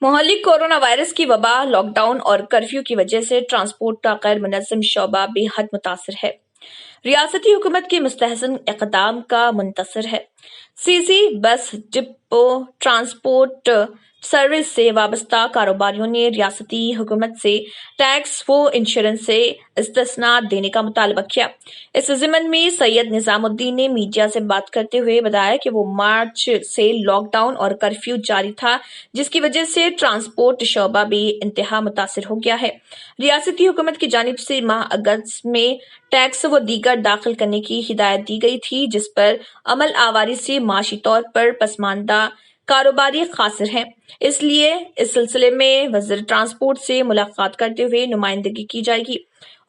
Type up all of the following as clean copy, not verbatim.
Mohali corona virus की वबा, lockdown और कर्फ्यू की वजह से ट्रांसपोर्ट का गैर मुनज़्ज़म शोबा बेहद मुतासिर है। रियासती हुकूमत के मुस्तहसन इक़दाम का मुंतसर है। CC, bus depot, transport service से वाबस्ता कारोबारियों ने रियासती हुकूमत से टैक्स व इंश्योरेंस से इस्तिस्ना देने का मुतालबा किया। इस ज़िमन में सैयद निज़ामुद्दीन ने मीडिया से बात करते हुए बताया कि वो मार्च से लॉकडाउन और कर्फ्यू जारी था, जिसकी वजह से ट्रांसपोर्ट शोबा भी इंतहा मुतासिर हो गया है। रियासती हुकूमत की जानिब से माह अगस्त में टैक्स व दीगर दाखिल करने की हिदायत दी गई थी, जिस पर अमल आवारी से माशी तौर पर पसमानदा कारोबारी खासिर हैं। इसलिए इस सिलसिले में वज़ीर ट्रांसपोर्ट से मुलाकात करते हुए नुमाइंदगी की जाएगी।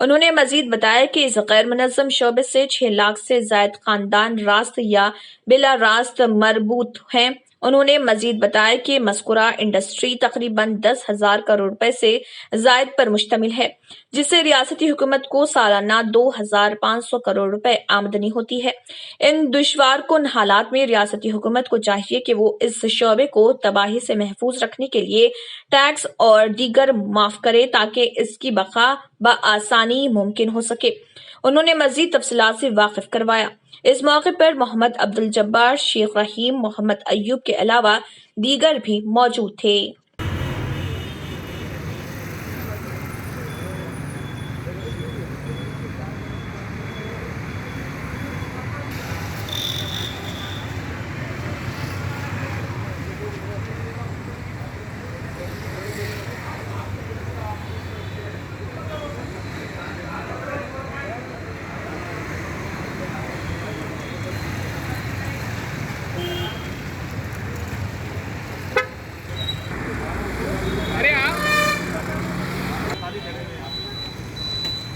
उन्होंने मजीद बताया कि इस गैर मुनज़्ज़म शोबे से 6 लाख से जायद खानदान रास्त या बिला रास्त मरबूत हैं। उन्होंने मजीद बताया कि मज़कूरा इंडस्ट्री तकरीबन 10,000 करोड़ रुपए से जायद पर मुश्तमिल है, जिससे रियासती हुकूमत को सालाना 2,500 करोड़ रुपए आमदनी होती है। इन दुश्वारकुन हालात में रियासती हुकूमत को चाहिए कि वो इस शोबे को तबाही से महफूज रखने के लिए टैक्स और दीगर माफ करे, ताकि इसकी बका बआसानी मुमकिन हो सके। उन्होंने मजीद तफसीलात से वाकिफ करवाया। इस मौके पर मोहम्मद अब्दुल जब्बार, शेख रहीम, मोहम्मद अय्यूब के अलावा दीगर भी मौजूद थे।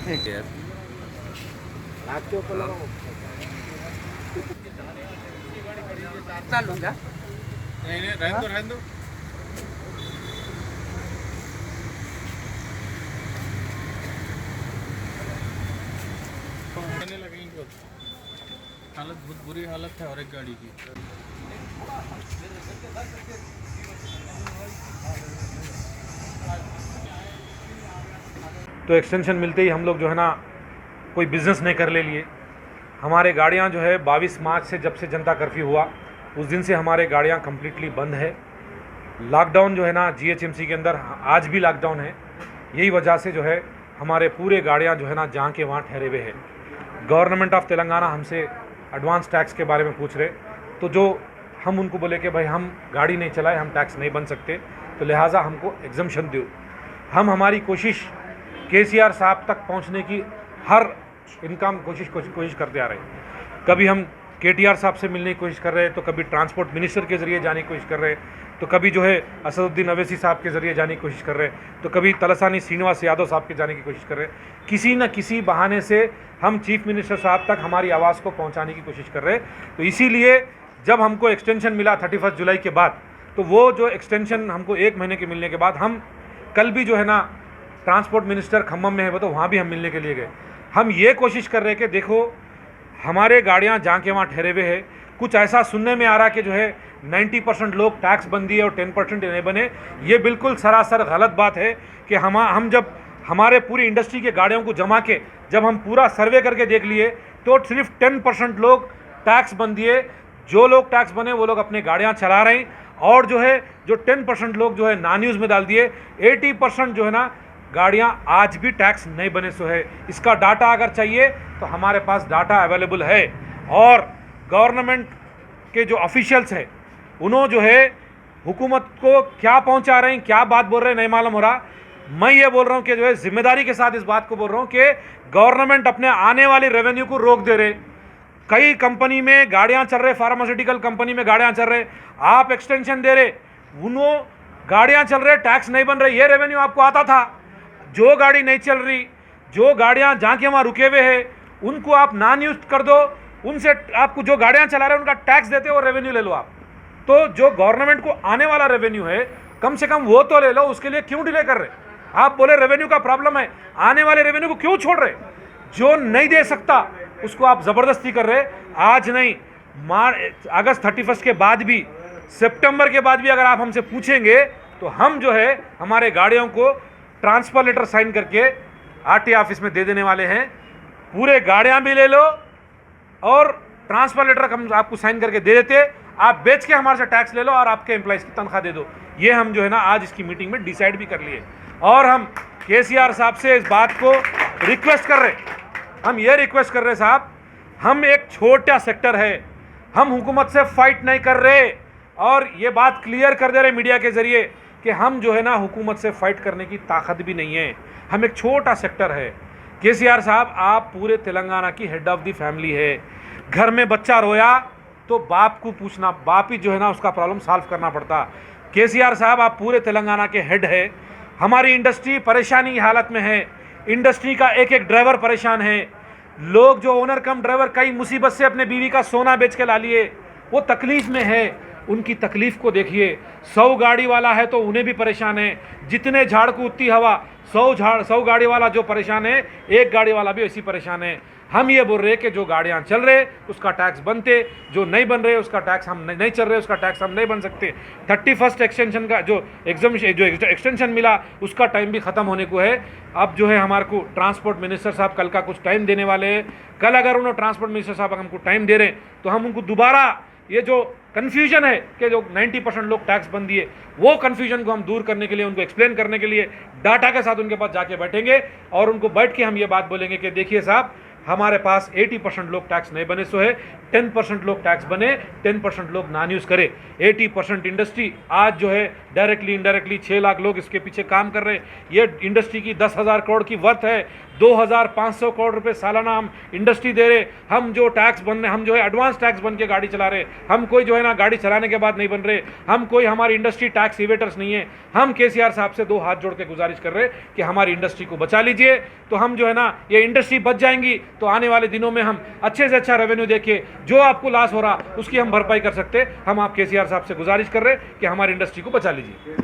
यार नाक के ऊपर लगाओ। डाल लूंगा। नहीं रहने दो रहने दो। कहने लगे इनको हालत बहुत बुरी हालत है और एक गाड़ी की। तो एक्सटेंशन मिलते ही हम लोग जो है ना कोई बिज़नेस नहीं कर ले लिए। हमारे गाड़ियाँ जो है 22 मार्च से जब से जनता कर्फ्यू हुआ उस दिन से हमारे गाड़ियाँ कम्प्लीटली बंद है। लॉकडाउन जो है ना जीएचएमसी के अंदर आज भी लॉकडाउन है। यही वजह से जो है हमारे पूरे गाड़ियाँ जो है ना जहाँ के वहाँ ठहरे हुए हैं। गवर्नमेंट ऑफ तेलंगाना हमसे एडवांस टैक्स के बारे में पूछ रहे, तो जो हम उनको बोले कि भाई हम गाड़ी नहीं चलाए, हम टैक्स नहीं बन सकते, तो लिहाजा हमको एग्जम्पशन दो। हम हमारी कोशिश केसीआर साहब तक पहुंचने की हर इनका कोशिश करते आ रहे हैं। कभी हम केटीआर साहब से मिलने की कोशिश कर रहे हैं, तो कभी ट्रांसपोर्ट मिनिस्टर के ज़रिए जाने की कोशिश कर रहे हैं, तो कभी जो है असदुद्दीन अवैसी साहब के ज़रिए जाने की कोशिश कर रहे हैं, तो कभी तलसानी श्रीनिवास यादव साहब के जाने की कोशिश कर रहे हैं। किसी न किसी बहाने से हम चीफ मिनिस्टर साहब तक हमारी आवाज़ को पहुँचाने की कोशिश कर रहे हैं। तो इसीलिए जब हमको एक्सटेंशन मिला 31 जुलाई के बाद, तो वो जो एक्सटेंशन हमको 1 महीने के मिलने के बाद हम कल भी जो है ना ट्रांसपोर्ट मिनिस्टर खम्मम में है, वो तो वहाँ भी हम मिलने के लिए गए। हम ये कोशिश कर रहे हैं कि देखो हमारे गाड़ियाँ जहाँ के वहाँ ठहरे हुए हैं। कुछ ऐसा सुनने में आ रहा कि जो है 90% लोग टैक्स बन दिए और 10% नहीं बने। ये बिल्कुल सरासर गलत बात है कि हम जब हमारे पूरी इंडस्ट्री के गाड़ियों को जमा के जब हम पूरा सर्वे करके देख लिए तो सिर्फ 10% लोग टैक्स बन दिए। जो लोग टैक्स बने वो लोग अपने गाड़ियाँ चला रहे हैं, और जो है जो 10% लोग जो है नान न्यूज़ में डाल दिए। 80% जो है ना गाड़ियाँ आज भी टैक्स नहीं बने सो है। इसका डाटा अगर चाहिए तो हमारे पास डाटा अवेलेबल है, और गवर्नमेंट के जो ऑफिशियल्स हैं उन्होंने जो है हुकूमत को क्या पहुंचा रहे हैं, क्या बात बोल रहे हैं, नहीं मालूम हो रहा। मैं ये बोल रहा हूँ कि जो है जिम्मेदारी के साथ इस बात को बोल रहा हूँ कि गवर्नमेंट अपने आने वाली रेवेन्यू को रोक दे रहे। कई कंपनी में गाड़ियाँ चल रहे, फार्मास्यूटिकल कंपनी में गाड़ियाँ चल रहे, आप एक्सटेंशन दे रहे, उन्हों गाड़ियाँ चल रहे, टैक्स नहीं बन रहे, ये रेवेन्यू आपको आता था। जो गाड़ी नहीं चल रही, जो गाड़ियाँ जहाँ के वहाँ रुके हुए हैं, उनको आप नॉन यूज कर दो। उनसे आपको जो गाड़ियाँ चला रहे हैं उनका टैक्स देते हो, रेवेन्यू ले लो आप। तो जो गवर्नमेंट को आने वाला रेवेन्यू है कम से कम वो तो ले लो, उसके लिए क्यों डिले कर रहे? आप बोले रेवेन्यू का प्रॉब्लम है, आने वाले रेवेन्यू को क्यों छोड़ रहे? जो नहीं दे सकता उसको आप ज़बरदस्ती कर रहे। आज नहीं, अगस्त 31 के बाद भी, सितंबर के बाद भी अगर आप हमसे पूछेंगे तो हम जो है हमारे गाड़ियों को ट्रांसफर लेटर साइन करके आरटी ऑफिस में दे देने वाले हैं। पूरे गाड़ियां भी ले लो और ट्रांसफर लेटर हम आपको साइन करके दे देते, आप बेच के हमारे से टैक्स ले लो और आपके एम्प्लॉइज़ की तनख्वाह दे दो। ये हम जो है ना आज इसकी मीटिंग में डिसाइड भी कर लिए और हम केसीआर साहब से इस बात को रिक्वेस्ट कर रहे, हम ये रिक्वेस्ट कर रहे साहब, हम एक छोटा सेक्टर है, हम हुकूमत से फाइट नहीं कर रहे और ये बात क्लियर कर दे रहे मीडिया के ज़रिए कि हम जो है ना हुकूमत से फाइट करने की ताकत भी नहीं है, हम एक छोटा सेक्टर है। केसीआर साहब आप पूरे तेलंगाना की हेड ऑफ़ द फैमिली है, घर में बच्चा रोया तो बाप को पूछना, बाप ही जो है ना उसका प्रॉब्लम सॉल्व करना पड़ता। केसीआर साहब आप पूरे तेलंगाना के हेड है, हमारी इंडस्ट्री परेशानी की हालत में है, इंडस्ट्री का एक एक ड्राइवर परेशान है, लोग जो ओनर कम ड्राइवर कई मुसीबत से अपने बीवी का सोना बेच के ला लिए, वो तकलीफ़ में है, उनकी तकलीफ़ को देखिए। 100 गाड़ी वाला है तो उन्हें भी परेशान है, जितने झाड़ को उतनी हवा, 100 गाड़ी वाला जो परेशान है, एक गाड़ी वाला भी ऐसी परेशान है। हम ये बोल रहे हैं कि जो गाड़ियाँ चल रहे उसका टैक्स बनते, जो नहीं बन रहे उसका टैक्स हम नहीं चल रहे उसका टैक्स हम नहीं बन सकते। 31 एक्सटेंशन का जो एक्सटेंशन मिला उसका टाइम भी ख़त्म होने को है। अब जो है हमारे को ट्रांसपोर्ट मिनिस्टर साहब कल का कुछ टाइम देने वाले हैं। कल अगर उन्होंने ट्रांसपोर्ट मिनिस्टर साहब हमको टाइम दे रहे हैं तो हम उनको दोबारा ये जो कन्फ्यूजन है कि जो 90% लोग टैक्स बन दिए, वो कन्फ्यूजन को हम दूर करने के लिए, उनको एक्सप्लेन करने के लिए डाटा के साथ उनके पास जाके बैठेंगे और उनको बैठ के हम ये बात बोलेंगे कि देखिए साहब, हमारे पास 80% लोग टैक्स नहीं बने सो है, 10% लोग टैक्स बने, 10% लोग नॉन यूज़ करे। 80% इंडस्ट्री आज जो है डायरेक्टली इनडायरेक्टली 6 लाख लोग इसके पीछे काम कर रहे हैं। ये इंडस्ट्री की 10,000 करोड़ की वर्थ है, 2,500 करोड़ रुपए सालाना हम इंडस्ट्री दे रहे। हम जो टैक्स बन रहे, हम जो है एडवांस टैक्स बन के गाड़ी चला रहे, हम कोई जो है ना गाड़ी चलाने के बाद नहीं बन रहे, हम कोई हमारी इंडस्ट्री टैक्स इवेटर्स नहीं है। हम केसीआर साहब से 2 हाथ जोड़ के गुजारिश कर रहे कि हमारी इंडस्ट्री को बचा लीजिए, तो हम जो है ना ये इंडस्ट्री बच जाएंगी तो आने वाले दिनों में हम अच्छे से अच्छा रेवेन्यू देके जो आपको लॉस हो रहा उसकी हम भरपाई कर सकते। हम आप केसीआर साहब से गुजारिश कर रहे कि हमारी इंडस्ट्री को बचा लीजिए।